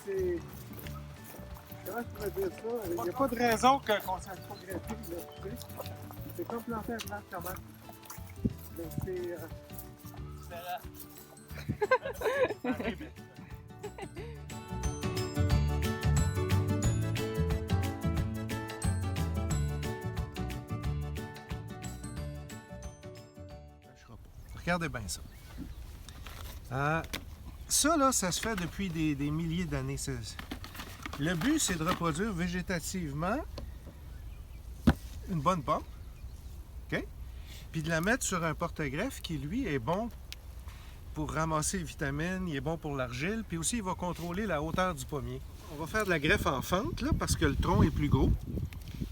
c'est... Comment je pourrais dire ça? Il n'y a pas de raison qu'on ne sache pas greffer, là, tu sais. C'est comme planter un plant de tomate. Donc c'est... Regardez bien ça. Ça, là, ça se fait depuis des milliers d'années. Le but, c'est de reproduire végétativement une bonne pomme, OK? Puis de la mettre sur un porte-greffe qui, lui, est bon pour ramasser les vitamines, il est bon pour l'argile, puis aussi, il va contrôler la hauteur du pommier. On va faire de la greffe en fente, là, parce que le tronc est plus gros.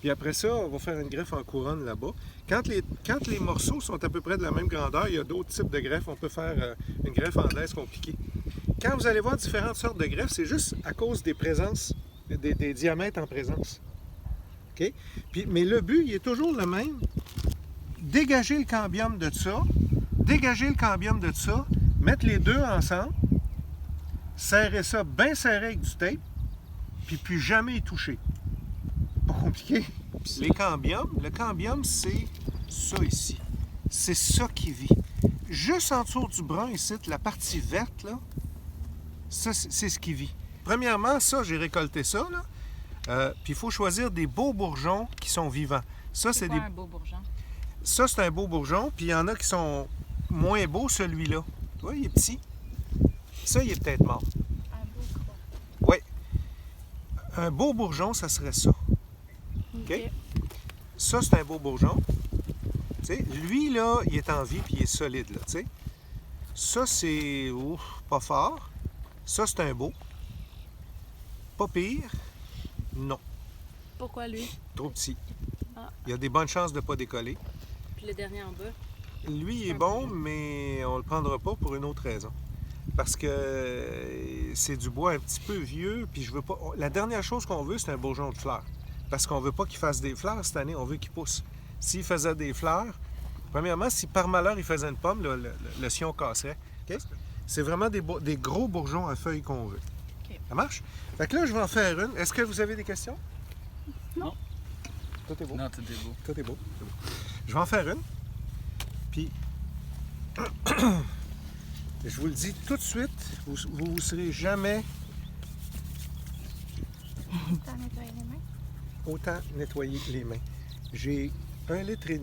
Puis après ça, on va faire une greffe en couronne là-bas. Quand les morceaux sont à peu près de la même grandeur, il y a d'autres types de greffes. On peut faire une greffe anglaise compliquée. Quand vous allez voir différentes sortes de greffes, c'est juste à cause des présences, des diamètres en présence. OK? Mais le but, il est toujours le même. Dégager le cambium de ça, mettre les deux ensemble, serrer ça bien serré avec du tape, puis plus jamais y toucher. Pas compliqué. Le cambium, c'est ça ici. C'est ça qui vit. Juste en dessous du brun ici, la partie verte, là, ça, c'est ce qui vit. Premièrement, ça, j'ai récolté ça, là. Puis il faut choisir des beaux bourgeons qui sont vivants. Ça, c'est un beau bourgeon? Ça, c'est un beau bourgeon, puis il y en a qui sont moins beaux, celui-là. Tu vois, il est petit. Ça, il est peut-être mort. Un beau gros. Oui. Un beau bourgeon, ça serait ça. OK? Ça, c'est un beau bourgeon. Tu sais, lui, là, il est en vie puis il est solide, là, tu sais. Ça, c'est pas fort. Ça, c'est un beau. Pas pire. Non. Pourquoi lui? Trop petit. Ah. Il y a des bonnes chances de ne pas décoller. Puis le dernier en bas? Lui, il est bon, mais on le prendra pas pour une autre raison. Parce que c'est du bois un petit peu vieux, puis je veux pas... La dernière chose qu'on veut, c'est un bourgeon de fleurs. Parce qu'on veut pas qu'il fasse des fleurs cette année, on veut qu'il pousse. S'il faisait des fleurs, premièrement, si par malheur il faisait une pomme, le sillon casserait. Okay? C'est vraiment des gros bourgeons à feuilles qu'on veut. Okay. Ça marche? Fait que là, je vais en faire une. Est-ce que vous avez des questions? Non. Tout est beau. Non, tout est beau. Tout est beau. C'est beau. Je vais en faire une. Puis, je vous le dis tout de suite, vous serez jamais autant nettoyer les mains. J'ai 1,5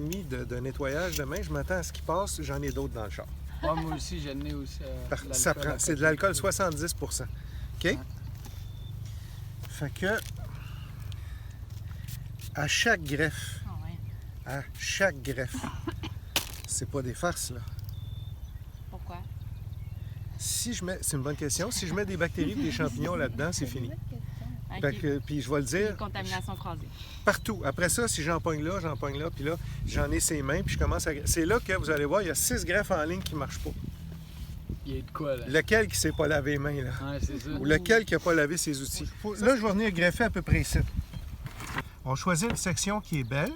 litre de nettoyage de main. Je m'attends à ce qui passe. J'en ai d'autres dans le char. Ouais, moi aussi, j'en ai aussi. Ça prend. C'est de l'alcool 70 %. OK? Ouais. Fait que, à chaque greffe, c'est pas des farces, là. Pourquoi? Si je mets, c'est une bonne question. Si je mets des bactéries et des champignons là-dedans, c'est fini. Okay. Fait que, puis je vais le dire. Une contamination croisée. Partout. Après ça, si j'en pogne là, puis là, j'en ai ses mains, puis je commence à... C'est là que vous allez voir, il y a 6 greffes en ligne qui ne marchent pas. Il y a de quoi, là? Lequel qui ne s'est pas lavé les mains, là? Ouais, c'est ça. Ou lequel qui n'a pas lavé ses outils. Là, je vais venir greffer à peu près ici. On choisit une section qui est belle.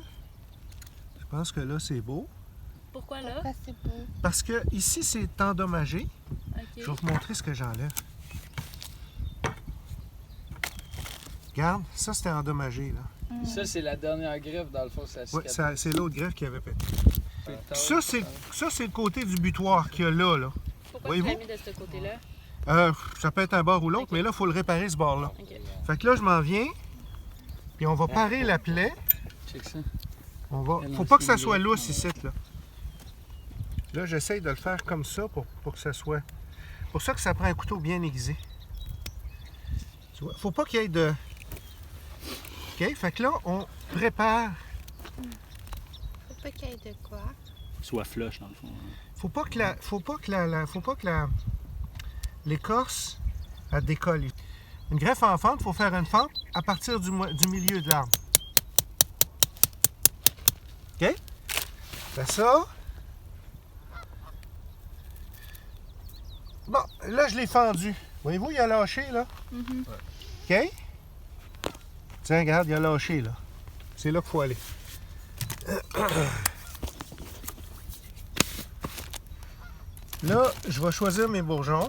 Je pense que là, c'est beau. Pourquoi là? Pourquoi c'est beau? Parce que ici, c'est endommagé. Okay. Je vais vous montrer ce que j'enlève. Regarde, ça, c'était endommagé, là. Ça, c'est la dernière greffe, dans le fond, c'est la Oui, cicatrice. c'est l'autre greffe qui avait pété. Ça, Ça, c'est le côté du butoir qu'il y a là, là. Pourquoi tu l'as mis de ce côté-là? Ça peut être un bord ou l'autre, Okay. mais là, il faut le réparer, ce bord-là. Okay. Fait que là, je m'en viens, puis on va parer la plaie. Check ça. Faut pas que ça soit lousse ici, là. Là, j'essaye de le faire comme ça pour que ça soit... Pour ça que ça prend un couteau bien aiguisé. Tu vois? Faut pas qu'il y ait de... OK? Fait que là, on prépare... Faut pas qu'il y ait de quoi? Soit flush, dans le fond. Faut pas que l'écorce, elle décolle. Une greffe en fente, il faut faire une fente à partir du milieu de l'arbre. OK? Fais ça. Bon, là, je l'ai fendu. Voyez-vous, il a lâché, là? OK? Tiens, regarde, il a lâché, là. C'est là qu'il faut aller. Là, je vais choisir mes bourgeons.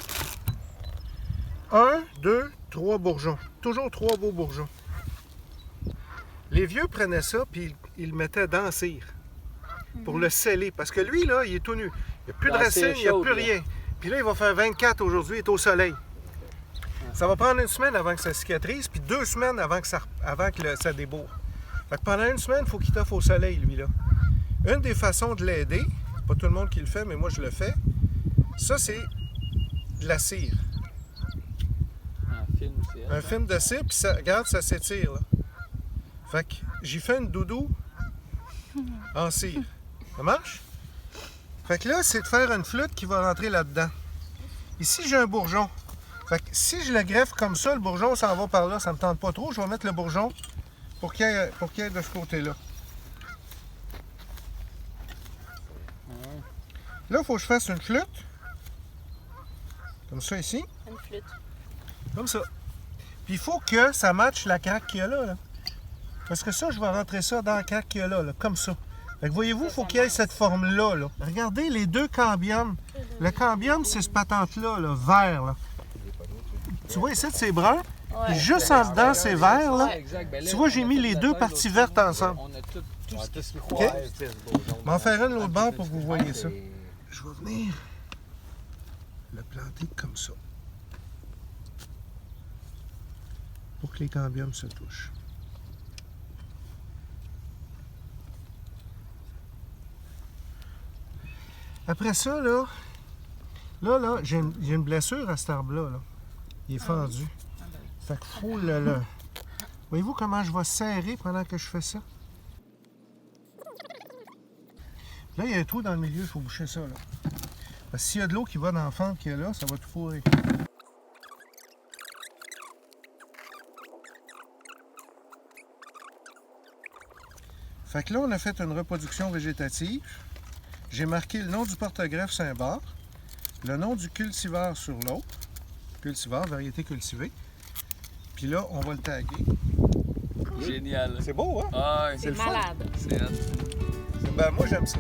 1, 2, 3 bourgeons. Toujours 3 beaux bourgeons. Les vieux prenaient ça puis ils le mettaient dans la cire pour le sceller. Parce que lui, là, il est tout nu. Il n'y a plus de Dans la cire racines, il n'y a chaude, plus là. rien. Puis là, il va faire 24 aujourd'hui, il est au soleil. Ça va prendre une semaine avant que ça cicatrise, puis 2 semaines avant que ça débourre. Fait que pendant une semaine, il faut qu'il t'offre au soleil, lui, là. Une des façons de l'aider, c'est pas tout le monde qui le fait, mais moi, je le fais, ça, c'est de la cire. Un film, c'est Un film de cire, puis ça, regarde, ça s'étire, là. Fait que j'y fais une doudou en cire. Ça marche? Fait que là, c'est de faire une flûte qui va rentrer là-dedans. Ici, j'ai un bourgeon. Fait que si je le greffe comme ça, le bourgeon s'en va par là, ça me tente pas trop, je vais mettre le bourgeon pour qu'il aille de ce côté-là. Là, il faut que je fasse une flûte. Comme ça ici. Une flûte. Comme ça. Puis il faut que ça matche la craque qu'il y a là, là. Parce que ça, je vais rentrer ça dans la craque qu'il y a là, comme ça. Fait que voyez-vous, il faut qu'il y ait cette forme-là. Là. Regardez les deux cambiums. Le cambium, c'est ce patente-là, là, vert. Là. Tu vois ici, c'est brun. Puis juste en dedans, c'est vert. Là. Exact. Ben là, Tu vois, j'ai on a mis tout les la deux taille, parties l'autre vertes bout, ensemble. On a tout ce qu'il faut. OK? Je vais en faire une l'autre bord pour que vous voyez ça. Je vais venir le planter comme ça. Pour que les cambiums se touchent. Après ça, là, j'ai une blessure à cet arbre-là. Là. Il est fendu. Fait qu'il faut le... Voyez-vous comment je vais serrer pendant que je fais ça? Là, il y a un trou dans le milieu, il faut boucher ça. Là. Parce que s'il y a de l'eau qui va dans la fente qu'il y a là, ça va tout fourrer. Fait que là, on a fait une reproduction végétative. J'ai marqué le nom du porte-greffe Saint-Barth, le nom du cultivar sur l'autre, cultivar, variété cultivée. Puis là, on va le taguer. Génial. C'est beau, hein? Ah, ouais. C'est le fun. malade. c'est hot. Ben, moi, j'aime ça.